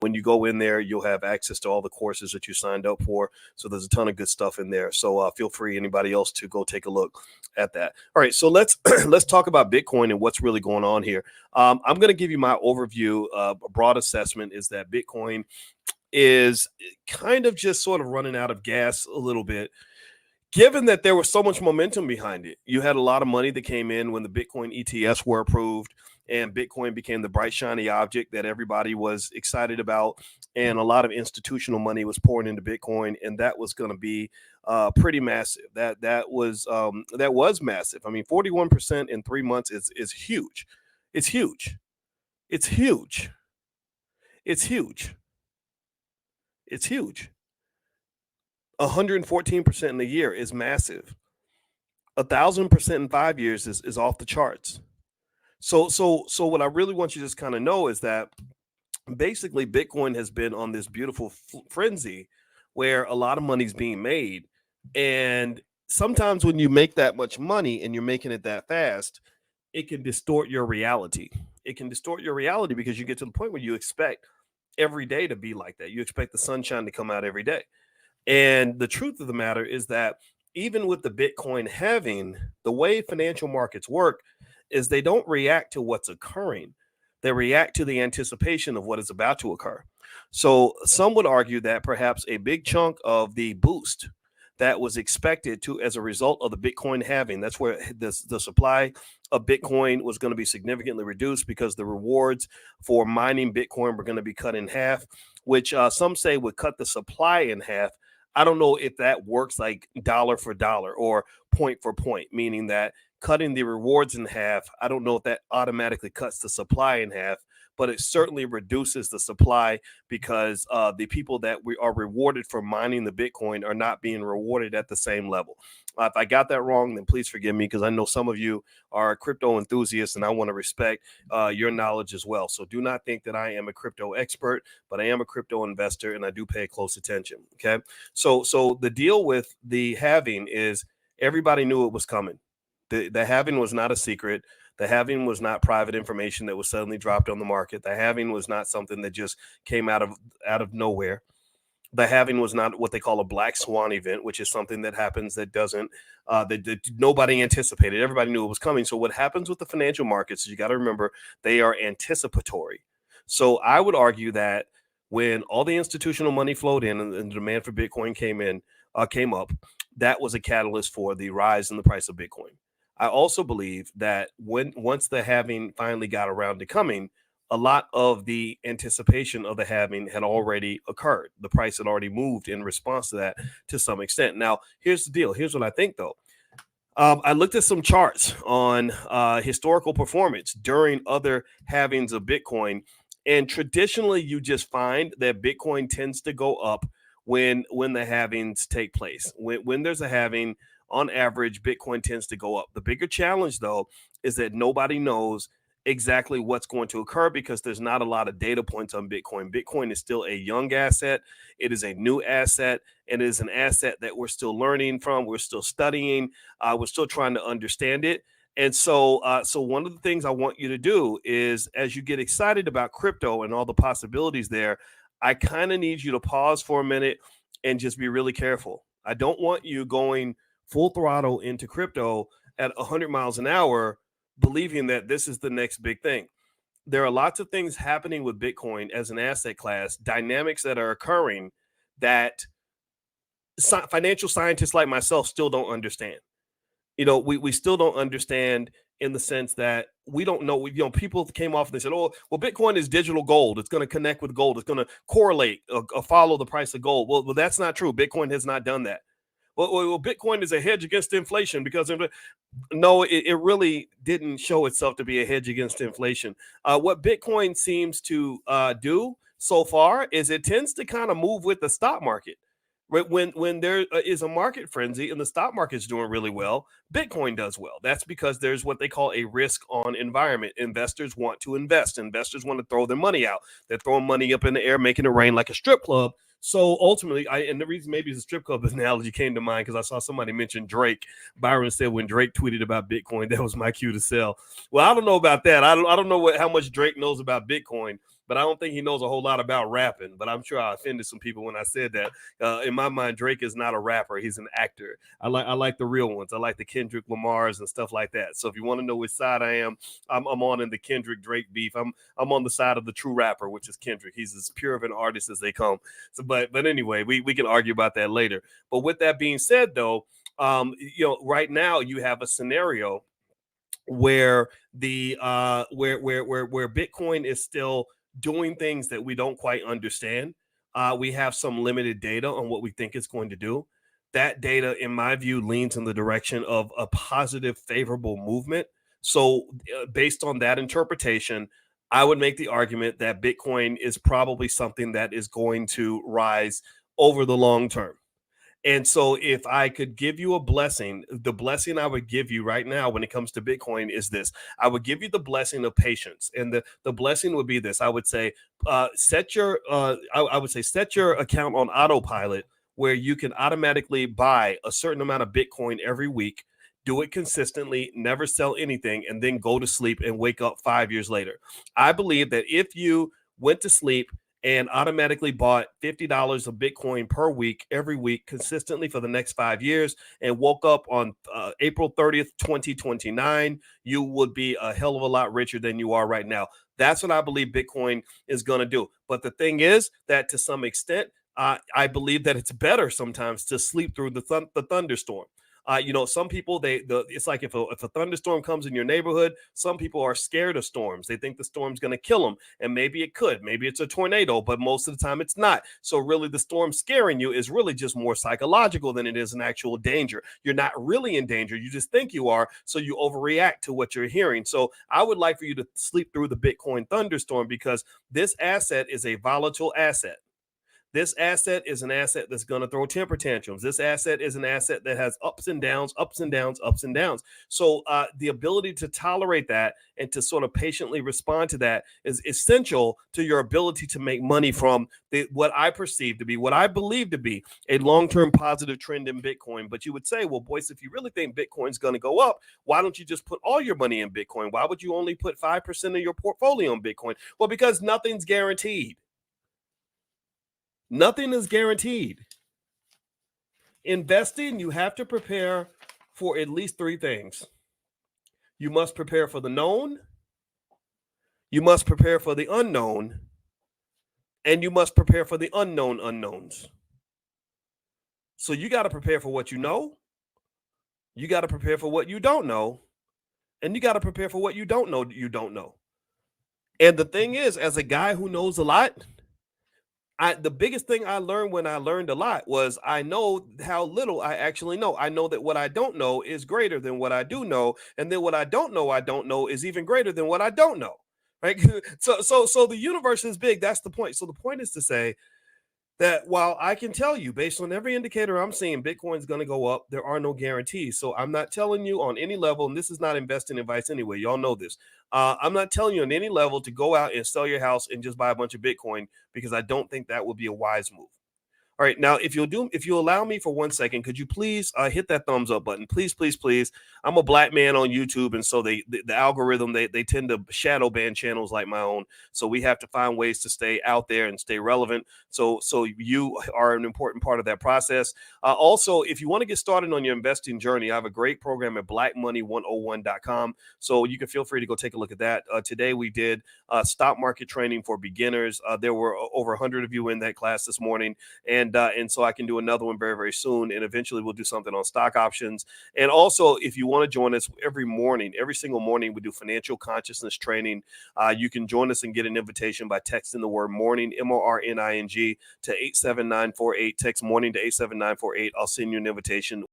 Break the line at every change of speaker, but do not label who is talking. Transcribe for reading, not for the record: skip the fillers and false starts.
When you go in there, you'll have access to all the courses that you signed up for. So there's a ton of good stuff in there. So feel free, anybody else, to go take a look at that. All right, so let's let's talk about Bitcoin and what's really going on here. I'm going to give you my overview. A broad assessment is that Bitcoin is kind of just sort of running out of gas a little bit, given that there was so much momentum behind it. You had a lot of money that came in when the Bitcoin ETFs were approved, and Bitcoin became the bright, shiny object that everybody was excited about. And a lot of institutional money was pouring into Bitcoin, and that was going to be pretty massive. That was massive. I mean, 41% in 3 months is huge. It's huge. It's huge. It's huge. It's huge. 114% in a year is massive. 1,000% in 5 years is off the charts. So what I really want you to just kind of know is that basically Bitcoin has been on this beautiful frenzy where a lot of money's being made. And sometimes when you make that much money and you're making it that fast, it can distort your reality. It can distort your reality because you get to the point where you expect every day to be like that. You expect the sunshine to come out every day. And the truth of the matter is that even with the Bitcoin halving, the way financial markets work is they don't react to what's occurring. They react to the anticipation of what is about to occur. So some would argue that perhaps a big chunk of the boost that was expected to as a result of the Bitcoin halving, that's where the supply of Bitcoin was going to be significantly reduced because the rewards for mining Bitcoin were going to be cut in half, which some say would cut the supply in half. I don't know if that works like dollar for dollar or point for point, meaning that cutting the rewards in half, I don't know if that automatically cuts the supply in half, but it certainly reduces the supply because the people that we are rewarded for mining the Bitcoin are not being rewarded at the same level. If I got that wrong, then please forgive me, because I know some of you are crypto enthusiasts and I want to respect your knowledge as well. So do not think that I am a crypto expert, but I am a crypto investor and I do pay close attention. Okay. So the deal with the halving is everybody knew it was coming. The halving was not a secret. The halving was not private information that was suddenly dropped on the market. The halving was not something that just came out of nowhere. The halving was not what they call a black swan event, which is something that happens that doesn't that nobody anticipated. Everybody knew it was coming. So what happens with the financial markets is you got to remember they are anticipatory. So I would argue that when all the institutional money flowed in and the demand for Bitcoin came up, that was a catalyst for the rise in the price of Bitcoin. I also believe that once the halving finally got around to coming, a lot of the anticipation of the halving had already occurred. The price had already moved in response to that to some extent. Now, here's the deal. Here's what I think, though. I looked at some charts on historical performance during other halvings of Bitcoin, and traditionally, you just find that Bitcoin tends to go up when the halvings take place. When there's a halving, on average, Bitcoin tends to go up. The bigger challenge, though, is that nobody knows exactly what's going to occur because there's not a lot of data points on Bitcoin. Bitcoin is still a young asset. It is a new asset, and it is an asset that we're still learning from. We're still studying. We're still trying to understand it. And so one of the things I want you to do is, as you get excited about crypto and all the possibilities there, I kind of need you to pause for a minute and just be really careful. I don't want you going full throttle into crypto at 100 miles an hour, believing that this is the next big thing. There are lots of things happening with Bitcoin as an asset class, dynamics that are occurring that financial scientists like myself still don't understand. We still don't understand in the sense that we don't know. People came off and they said, oh, well, Bitcoin is digital gold. It's going to connect with gold. It's going to correlate or follow the price of gold. Well, that's not true. Bitcoin has not done that. Well, Bitcoin is a hedge against inflation because no, it really didn't show itself to be a hedge against inflation. What Bitcoin seems to do so far is it tends to kind of move with the stock market. Right? When there is a market frenzy and the stock market is doing really well, Bitcoin does well. That's because there's what they call a risk on environment. Investors want to invest. Investors want to throw their money out. They're throwing money up in the air, making it rain like a strip club. So ultimately, and the reason maybe the strip club analogy came to mind because I saw somebody mention Drake. Byron said when Drake tweeted about Bitcoin, that was my cue to sell. Well, I don't know about that. I don't know how much Drake knows about Bitcoin, but I don't think he knows a whole lot about rapping. But I'm sure I offended some people when I said that. In my mind, Drake is not a rapper; he's an actor. I like the real ones. I like the Kendrick Lamars and stuff like that. So if you want to know which side I am, I'm on in the Kendrick Drake beef. I'm on the side of the true rapper, which is Kendrick. He's as pure of an artist as they come. So, but anyway, we can argue about that later. But with that being said, though, right now you have a scenario where where Bitcoin is still doing things that we don't quite understand. We have some limited data on what we think it's going to do. That data, in my view, leans in the direction of a positive, favorable movement. So, based on that interpretation, I would make the argument that Bitcoin is probably something that is going to rise over the long term. And so, if I could give you a blessing, the blessing I would give you right now when it comes to Bitcoin is this: I would give you the blessing of patience. And the blessing would be this: I would say, I would say, set your account on autopilot where you can automatically buy a certain amount of Bitcoin every week. Do it consistently, never sell anything, and then go to sleep and wake up 5 years later. I believe that if you went to sleep and automatically bought $50 of Bitcoin per week, every week, consistently for the next 5 years, and woke up on April 30th, 2029, you would be a hell of a lot richer than you are right now. That's what I believe Bitcoin is going to do. But the thing is that to some extent, I believe that it's better sometimes to sleep through the thunderstorm. Some people it's like if a thunderstorm comes in your neighborhood, some people are scared of storms. They think the storm's going to kill them, and maybe it could. Maybe it's a tornado, but most of the time it's not. So really, the storm scaring you is really just more psychological than it is an actual danger. You're not really in danger. You just think you are, so you overreact to what you're hearing. So I would like for you to sleep through the Bitcoin thunderstorm because this asset is a volatile asset. This asset is an asset that's going to throw temper tantrums. This asset is an asset that has ups and downs, ups and downs, ups and downs. So the ability to tolerate that and to sort of patiently respond to that is essential to your ability to make money from what I perceive to be, what I believe to be a long-term positive trend in Bitcoin. But you would say, well, Boyce, if you really think Bitcoin's going to go up, why don't you just put all your money in Bitcoin? Why would you only put 5% of your portfolio in Bitcoin? Well, because nothing's guaranteed. Nothing is guaranteed. Investing, you have to prepare for at least three things. You must prepare for the known, you must prepare for the unknown, and you must prepare for the unknown unknowns. So you got to prepare for what you know, you got to prepare for what you don't know, and you got to prepare for what you don't know you don't know. And the thing is, as a guy who knows a lot, the biggest thing I learned when I learned a lot was I know how little I actually know. I know that what I don't know is greater than what I do know, and then what I don't know is even greater than what I don't know. Right? So the universe is big. That's the point. So the point is to say that while I can tell you based on every indicator I'm seeing Bitcoin's going to go up, there are no guarantees. So I'm not telling you on any level, and this is not investing advice anyway. Y'all know this. I'm not telling you on any level to go out and sell your house and just buy a bunch of Bitcoin because I don't think that would be a wise move. All right, now if you'll allow me for 1 second, could you please hit that thumbs up button, please, please, please. I'm a black man on YouTube, and so the algorithm they tend to shadow ban channels like my own. So we have to find ways to stay out there and stay relevant. So you are an important part of that process. Also, if you want to get started on your investing journey, I have a great program at blackmoney101.com. So you can feel free to go take a look at that. Today we did stock market training for beginners. There were over 100 of you in that class this morning, and so I can do another one very, very soon. And eventually we'll do something on stock options. And also, if you want to join us every single morning, we do financial consciousness training. You can join us and get an invitation by texting the word morning, MORNING, to 87948. Text morning to 87948. I'll send you an invitation.